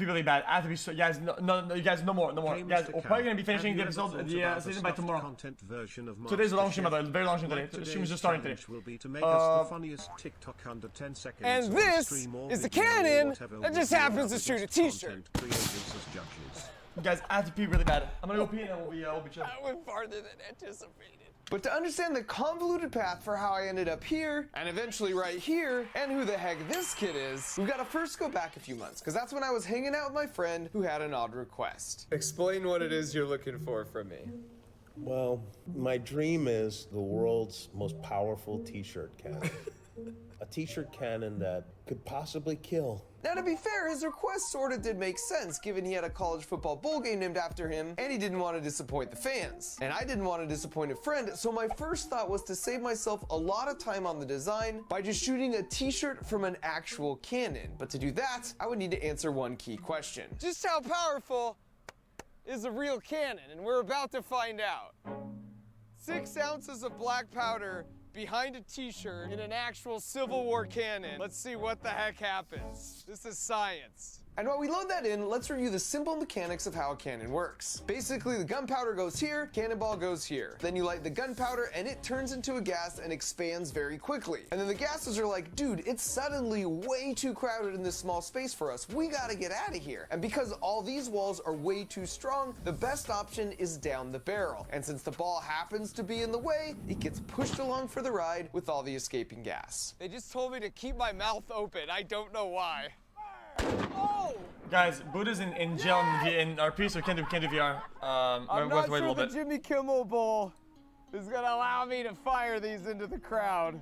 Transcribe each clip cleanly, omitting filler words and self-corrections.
be really bad. I have to be so, guys. No, you guys, no more. Guys, we're probably gonna be finishing the episode, the season by tomorrow. Today's a long stream, by the way, very long stream today. The stream is just starting today. Will be to make us the funniest TikTok under 10 seconds. And this is the cannon that just happens to shoot a t-shirt. Guys, I have to pee really bad. I'm gonna go pee and then we'll be chilling. That went farther than anticipated. But to understand the convoluted path for how I ended up here, and eventually right here, and who the heck this kid is, we've got to first go back a few months, because that's when I was hanging out with my friend who had an odd request. Explain what it is you're looking for from me. Well, my dream is the world's most powerful t-shirt cannon. A t-shirt cannon that could possibly kill. Now, to be fair, his request sort of did make sense, given he had a college football bowl game named after him, and he didn't want to disappoint the fans. And I didn't want to disappoint a friend, so my first thought was to save myself a lot of time on the design by just shooting a t-shirt from an actual cannon. But to do that, I would need to answer one key question. Just how powerful is a real cannon? And we're about to find out. 6 ounces of black powder behind a t-shirt in an actual Civil War cannon. Let's see what the heck happens. This is science. And while we load that in, let's review the simple mechanics of how a cannon works. Basically, the gunpowder goes here, cannonball goes here. Then you light the gunpowder and it turns into a gas and expands very quickly. And then the gases are like, dude, it's suddenly way too crowded in this small space for us. We gotta get out of here. And because all these walls are way too strong, the best option is down the barrel. And since the ball happens to be in the way, it gets pushed along for the ride with all the escaping gas. They just told me to keep my mouth open. I don't know why. Oh! Guys, Buddha's in jail in RP, so we can't do VR. I'm we have not to wait a sure little the bit. Jimmy Kimmel Bowl is gonna allow me to fire these into the crowd.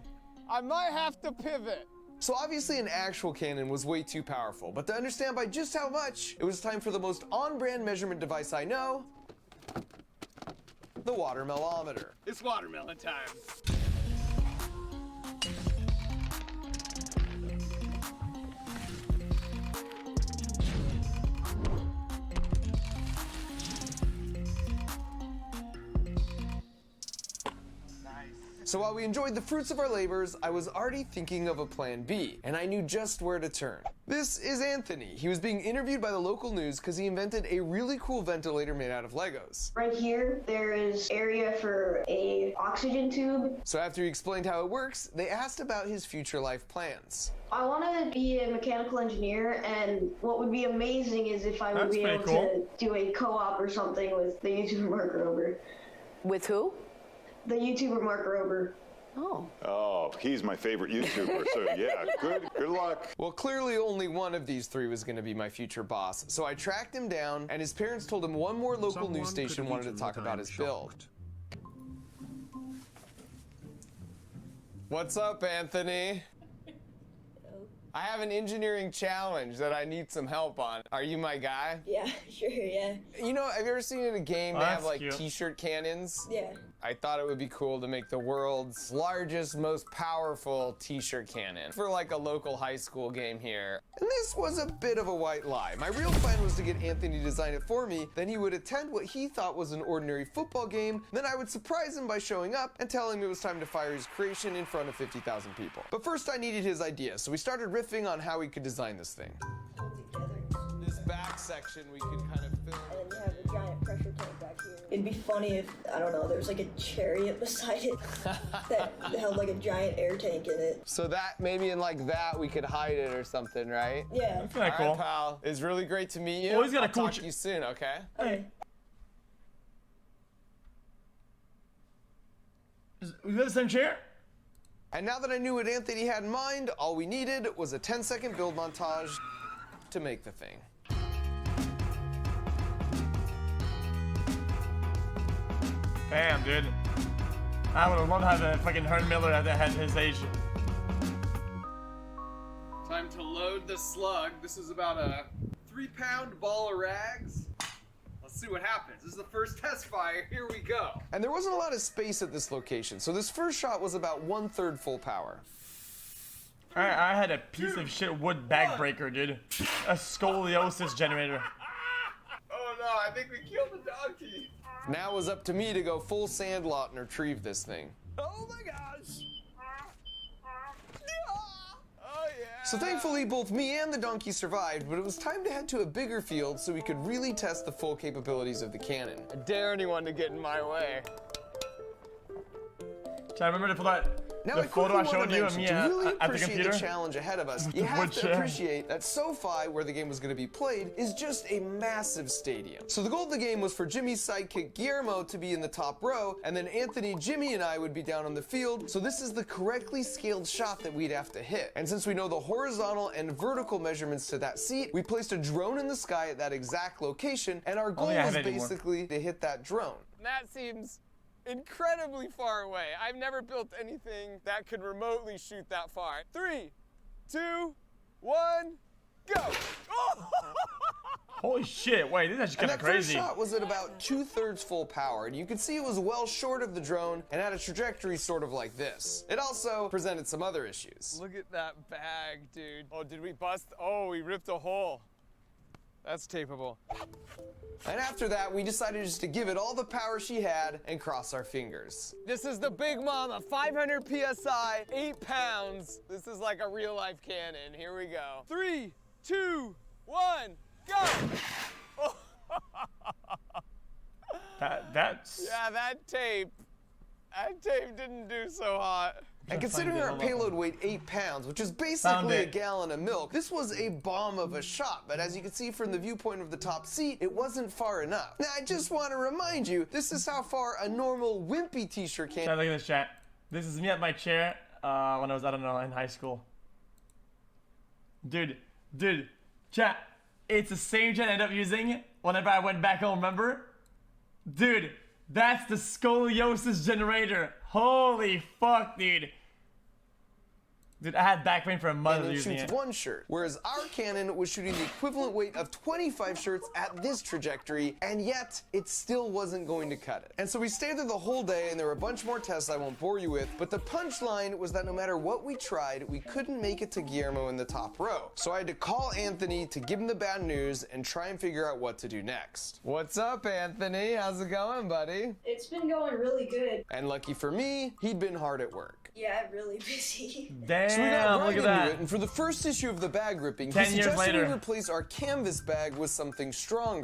I might have to pivot. So obviously an actual cannon was way too powerful, but to understand by just how much, it was time for the most on-brand measurement device I know, the watermellometer. It's watermelon time. So while we enjoyed the fruits of our labors, I was already thinking of a plan B, and I knew just where to turn. This is Anthony. He was being interviewed by the local news because he invented a really cool ventilator made out of Legos. Right here, there is area for a oxygen tube. So after he explained how it works, they asked about his future life plans. I want to be a mechanical engineer, and what would be amazing is if I would be able to do a co-op or something with the YouTuber Mark Rober. With who? The YouTuber Mark Rober. Oh, he's my favorite YouTuber, so yeah, good luck. Well, clearly only one of these three was going to be my future boss, so I tracked him down, and his parents told him one more local news station wanted to talk about his build. What's up, Anthony? I have an engineering challenge that I need some help on. Are you my guy? Yeah, sure, yeah. You know, have you ever seen in a game they have like cute. t-shirt cannons? Yeah. I thought it would be cool to make the world's largest, most powerful t-shirt cannon for like a local high school game here. And this was a bit of a white lie. My real plan was to get Anthony to design it for me, then he would attend what he thought was an ordinary football game, then I would surprise him by showing up and telling him it was time to fire his creation in front of 50,000 people. But first I needed his idea, so we started riffing on how we could design this thing. This back section we could kind of fill. And then you have a giant pressure tank back here. It'd be funny if, I don't know, there was like a chariot beside it that held like a giant air tank in it. So that, maybe in like that, we could hide it or something, right? Yeah. That's kinda All cool. right, pal. It's really great to meet you. Oh, he's got a I'll cool talk to you soon, okay? Okay. We got the same chair? And now that I knew what Anthony had in mind, all we needed was a 10-second build montage to make the thing. Damn, dude. I would have loved to have a fucking Herm Miller at his age. Time to load the slug. This is about a 3-pound ball of rags. Let's see what happens. This is the first test fire. Here we go. And there wasn't a lot of space at this location, so this first shot was about 1/3 full power. I had a piece of shit wood bag breaker, dude. A scoliosis generator. Oh no, I think we killed the donkey. Now it was up to me to go full sandlot and retrieve this thing. Oh my gosh. Oh yeah. So thankfully, both me and the donkey survived, but it was time to head to a bigger field so we could really test the full capabilities of the cannon. I dare anyone to get in my way. I remember to pull that the photo I showed you of me at the computer. The challenge ahead of us, you have to appreciate that SoFi, where the game was going to be played, is just a massive stadium. So the goal of the game was for Jimmy's sidekick Guillermo to be in the top row, and then Anthony, Jimmy, and I would be down on the field. So this is the correctly scaled shot that we'd have to hit. And since we know the horizontal and vertical measurements to that seat, we placed a drone in the sky at that exact location, and our goal was basically to hit that drone. That seems incredibly far away. I've never built anything that could remotely shoot that far. 3, 2, 1, go! Holy shit, wait, this is actually kind of crazy. That first shot was at about 2/3 full power, and you could see it was well short of the drone and had a trajectory sort of like this. It also presented some other issues. Look at that bag, dude. Oh, did we bust? Oh, we ripped a hole. That's tapeable. And after that, we decided just to give it all the power she had and cross our fingers. This is the Big Mama, 500 PSI, 8 pounds. This is like a real life cannon. Here we go. 3, 2, 1, go! Oh. That's... Yeah, that tape didn't do so hot. And considering our payload weighed 8 pounds, which is basically a gallon of milk, this was a bomb of a shot. But as you can see from the viewpoint of the top seat, it wasn't far enough. Now, I just want to remind you, this is how far a normal wimpy t-shirt can. Look at this, chat. This is me at my chair when I was, I don't know, in high school. Dude, chat, it's the same chair I ended up using whenever I went back home, remember? Dude, that's the scoliosis generator. Holy fuck, dude. Dude, I had back pain for a month using it. One shirt, whereas our cannon was shooting the equivalent weight of 25 shirts at this trajectory, and yet it still wasn't going to cut it. And so we stayed there the whole day, and there were a bunch more tests I won't bore you with, but the punchline was that no matter what we tried, we couldn't make it to Guillermo in the top row. So I had to call Anthony to give him the bad news and try and figure out what to do next. What's up, Anthony? How's it going, buddy? It's been going really good. And lucky for me, he'd been hard at work. Yeah, really busy. Damn, so we got look at that. And for the first issue of the bag ripping, 10 years later, we replace our canvas bag with something stronger.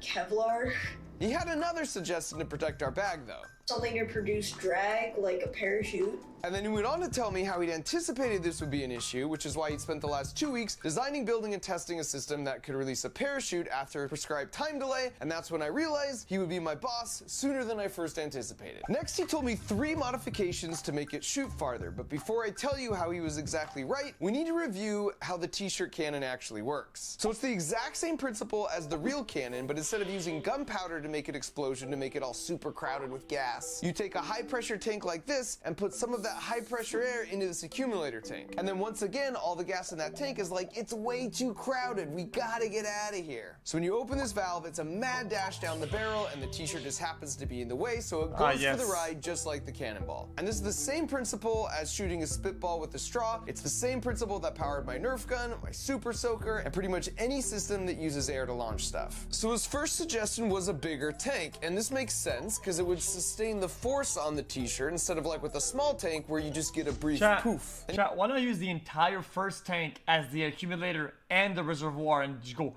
Kevlar? He had another suggestion to protect our bag, though. Something to produce drag, like a parachute. And then he went on to tell me how he'd anticipated this would be an issue, which is why he'd spent the last 2 weeks designing, building, and testing a system that could release a parachute after a prescribed time delay, and that's when I realized he would be my boss sooner than I first anticipated. Next, he told me 3 modifications to make it shoot farther, but before I tell you how he was exactly right, we need to review how the t-shirt cannon actually works. So it's the exact same principle as the real cannon, but instead of using gunpowder to make it explosion to make it all super crowded with gas, you take a high-pressure tank like this and put some of that high-pressure air into this accumulator tank. And then once again, all the gas in that tank is like, it's way too crowded, we gotta get out of here. So when you open this valve, it's a mad dash down the barrel, and the t-shirt just happens to be in the way, so it goes for the ride just like the cannonball. And this is the same principle as shooting a spitball with a straw. It's the same principle that powered my Nerf gun, my Super Soaker, and pretty much any system that uses air to launch stuff. So his first suggestion was a bigger tank, and this makes sense because it would sustain the force on the t-shirt instead of like with a small tank where you just get a brief poof. Chat, why not use the entire first tank as the accumulator and the reservoir and just go...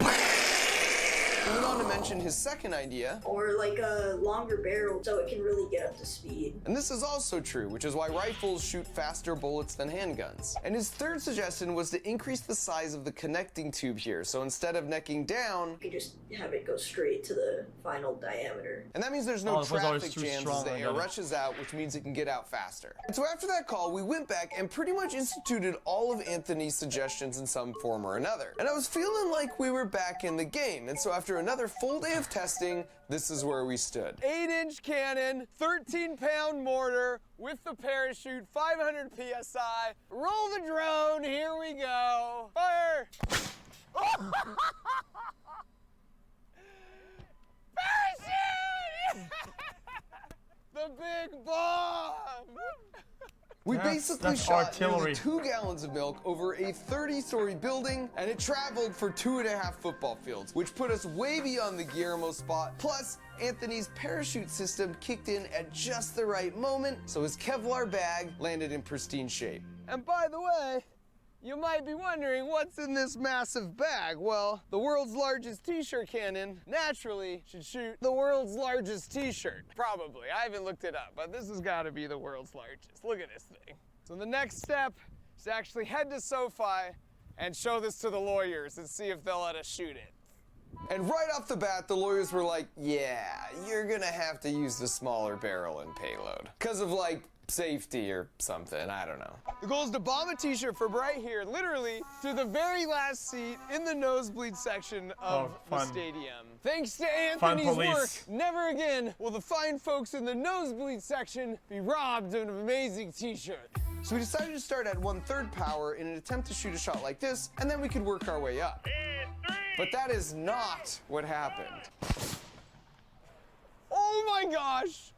He went on to mention his second idea. Or like a longer barrel so it can really get up to speed. And this is also true, which is why rifles shoot faster bullets than handguns. And his third suggestion was to increase the size of the connecting tube here. So instead of necking down, you can just have it go straight to the final diameter. And that means there's no traffic jams as the air rushes out, which means it can get out faster. And so after that call, we went back and pretty much instituted all of Anthony's suggestions in some form or another. And I was feeling like we were back in the game. And so after another full day of testing, this is where we stood. 8-inch cannon, 13-pound mortar with the parachute, 500 PSI. Roll the drone, here we go. Fire! Parachute! The big bomb! We basically shot nearly 2 gallons of milk over a 30-story building, and it traveled for 2.5 football fields, which put us way beyond the Guillermo spot. Plus, Anthony's parachute system kicked in at just the right moment, so his Kevlar bag landed in pristine shape. And by the way, You might be wondering what's in this massive bag. Well, the world's largest t-shirt cannon naturally should shoot the world's largest t-shirt. Probably. I haven't looked it up, but this has got to be the world's largest. Look at this thing. So the next step is to actually head to SoFi and show this to the lawyers and see if they'll let us shoot it. And right off the bat, the lawyers were like, yeah, you're gonna have to use the smaller barrel and payload. 'Cause of like safety or something, I don't know. The goal is to bomb a t-shirt from right here, literally, to the very last seat in the nosebleed section of the stadium. Thanks to Anthony's work, never again will the fine folks in the nosebleed section be robbed of an amazing t-shirt. So we decided to start at 1/3 power in an attempt to shoot a shot like this, and then we could work our way up. But that is not what happened. Oh my gosh!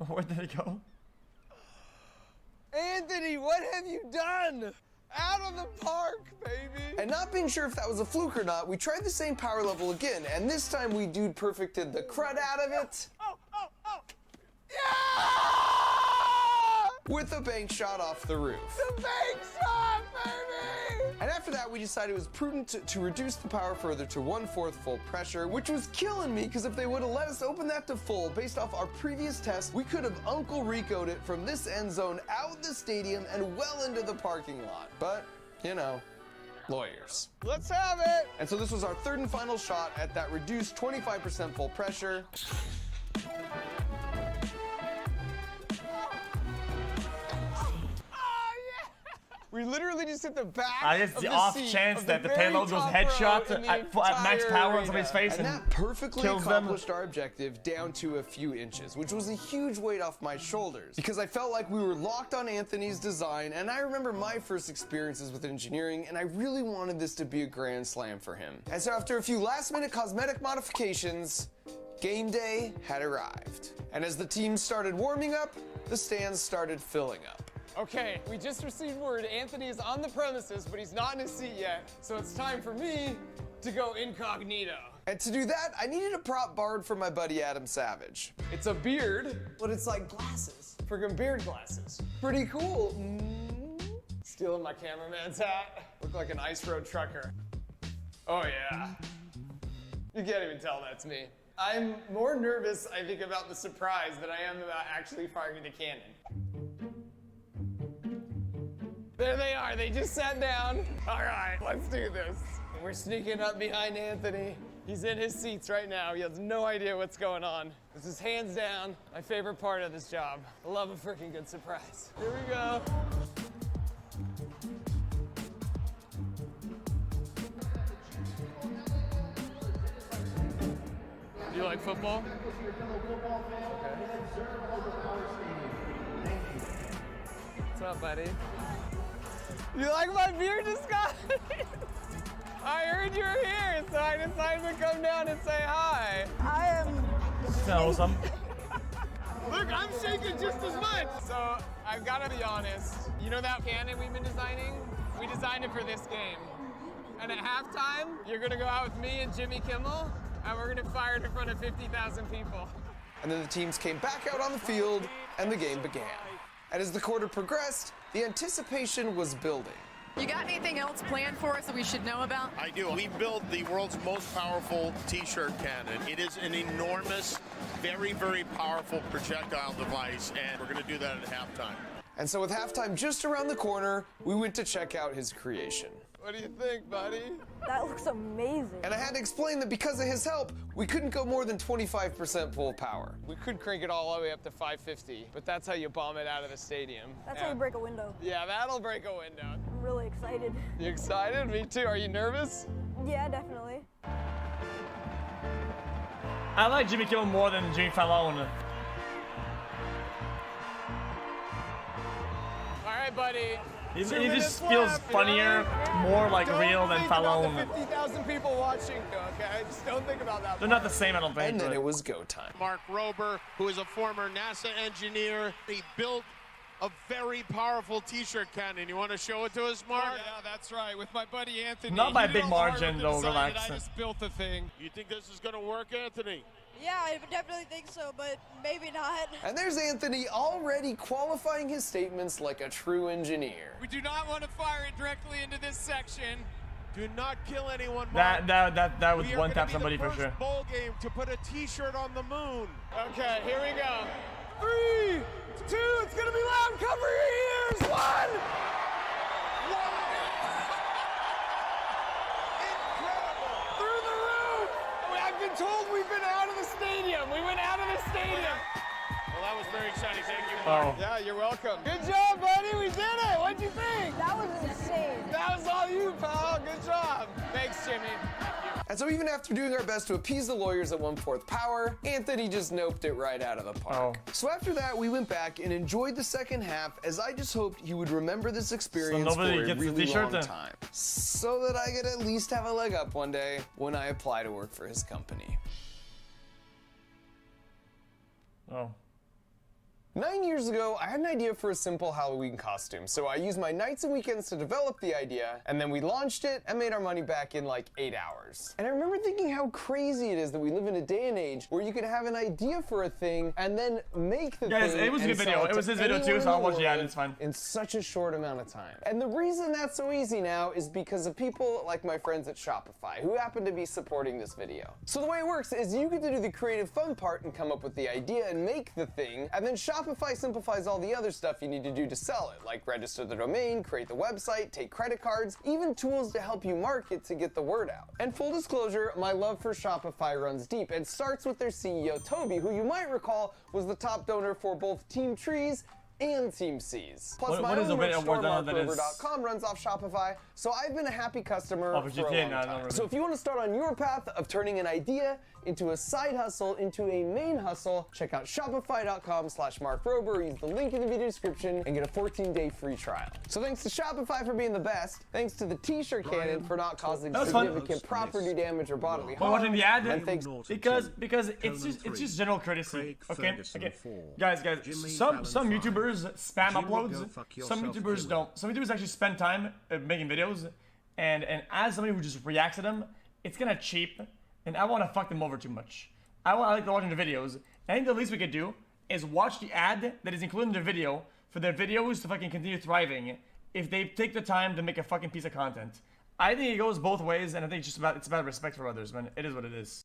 Where did it go? Anthony, what have you done? Out of the park, baby! And not being sure if that was a fluke or not, we tried the same power level again, and this time we dude perfected the crud out of it. Oh! Yeah! With a bank shot off the roof. The bank shot, baby! And after that, we decided it was prudent to reduce the power further to 1/4 full pressure, which was killing me, because if they would have let us open that to full, based off our previous test, we could have Uncle Rico'd it from this end zone out the stadium and well into the parking lot. But, you know, lawyers. Let's have it! And so this was our third and final shot at that reduced 25% full pressure. We literally just hit the back I guess the off chance that the payload goes headshot at max power on somebody's face and that perfectly accomplished our objective down to a few inches, which was a huge weight off my shoulders because I felt like we were locked on Anthony's design, and I remember my first experiences with engineering, and I really wanted this to be a grand slam for him. And so after a few last-minute cosmetic modifications, game day had arrived. And as the team started warming up, the stands started filling up. Okay, we just received word Anthony is on the premises, but he's not in his seat yet, so it's time for me to go incognito. And to do that, I needed a prop borrowed from my buddy Adam Savage. It's a beard, but it's like glasses. Friggin' beard glasses. Pretty cool. Stealing my cameraman's hat. Look like an ice road trucker. Oh yeah. You can't even tell that's me. I'm more nervous, I think, about the surprise than I am about actually firing the cannon. There they are, they just sat down. All right, let's do this. We're sneaking up behind Anthony. He's in his seats right now. He has no idea what's going on. This is hands down my favorite part of this job. I love a freaking good surprise. Here we go. Do you like football? Okay. What's up, buddy? You like my beard disguise? I heard you were here, so I decided to come down and say hi. I am... Awesome. Look, I'm shaking just as much. So, I've got to be honest. You know that cannon we've been designing? We designed it for this game. And at halftime, you're going to go out with me and Jimmy Kimmel, and we're going to fire it in front of 50,000 people. And then the teams came back out on the field, and the game began. And as the quarter progressed, the anticipation was building. You got anything else planned for us that we should know about? I do. We built the world's most powerful t-shirt cannon. It is an enormous, very, very powerful projectile device, and we're going to do that at halftime. And so with halftime just around the corner, we went to check out his creation. What do you think, buddy? That looks amazing. And I had to explain that because of his help, we couldn't go more than 25% full power. We could crank it all the way up to 550, but that's how you bomb it out of the stadium. That's how you break a window. Yeah, that'll break a window. I'm really excited. You excited? Me too. Are you nervous? Yeah, definitely. I like Jimmy Kimmel more than Jimmy Fallon. All right, buddy. He just feels funnier, more like real than Fallon. 50,000 people watching, okay? Just don't think about that. They're not the same, I don't think. And then it was go time. Mark Rober, who is a former NASA engineer, he built a very powerful t-shirt cannon. You want to show it to us, Mark? Oh, yeah, that's right. With my buddy Anthony. Not by a big margin, though, relax. I just built the thing. You think this is going to work, Anthony? Yeah, I definitely think so, but maybe not. And there's Anthony already qualifying his statements like a true engineer. We do not want to fire it directly into this section. Do not kill anyone, Mark. That would We are one gonna tap be somebody the for first sure. bowl game to put a T-shirt on the moon. Okay, here we go. 3, 2, it's gonna be loud. Cover your ears. 1. Through the roof. I've been told we've been out of the stadium. We went out of the stadium. Well, that was very exciting. Thank you, Oh. Mark. Yeah, you're welcome. Good job, buddy. We did it. What'd you think? That was insane. That was all you, pal. Good job. Thanks, Jimmy. And so even after doing our best to appease the lawyers at 1/4 power, Anthony just noped it right out of the park. So after that, we went back and enjoyed the second half, as I just hoped he would remember this experience for nobody a gets the really t-shirt long then. time, so that I could at least have a leg up one day when I apply to work for his company. Oh. 9 years ago, I had an idea for a simple Halloween costume, so I used my nights and weekends to develop the idea, and then we launched it and made our money back in like 8 hours. And I remember thinking how crazy it is that we live in a day and age where you can have an idea for a thing and then make the Guys, thing. it was a good and video. sell It was to his video anyone too, in so I'll the watch the ad, world it's fine. in such a short amount of time. And the reason that's so easy now is because of people like my friends at Shopify, who happen to be supporting this video. So the way it works is you get to do the creative fun part and come up with the idea and make the thing, and then Shopify simplifies all the other stuff you need to do to sell it, like register the domain, create the website, take credit cards, even tools to help you market to get the word out. And full disclosure, my love for Shopify runs deep and starts with their CEO, Toby, who you might recall was the top donor for both Team Trees and Team C's. Plus, my own merch store, markrober.com, runs off Shopify, so I've been a happy customer for a long time. So if you want to start on your path of turning an idea into a side hustle, into a main hustle, check out shopify.com/markrober, use the link in the video description, and get a 14-day free trial. So thanks to Shopify for being the best, thanks to the T-shirt cannon for not causing significant property damage or bodily harm. Watching the ad, and thanks because it's just general courtesy. Okay. Guys, some YouTubers spam uploads. Some YouTubers don't. Some YouTubers actually spend time making videos, and as somebody who just reacts to them, it's kind of cheap, and I want to fuck them over too much. I like watching the videos. I think the least we could do is watch the ad that is included in the video for their videos to fucking continue thriving if they take the time to make a fucking piece of content. I think it goes both ways, and I think it's about respect for others, man. It is what it is.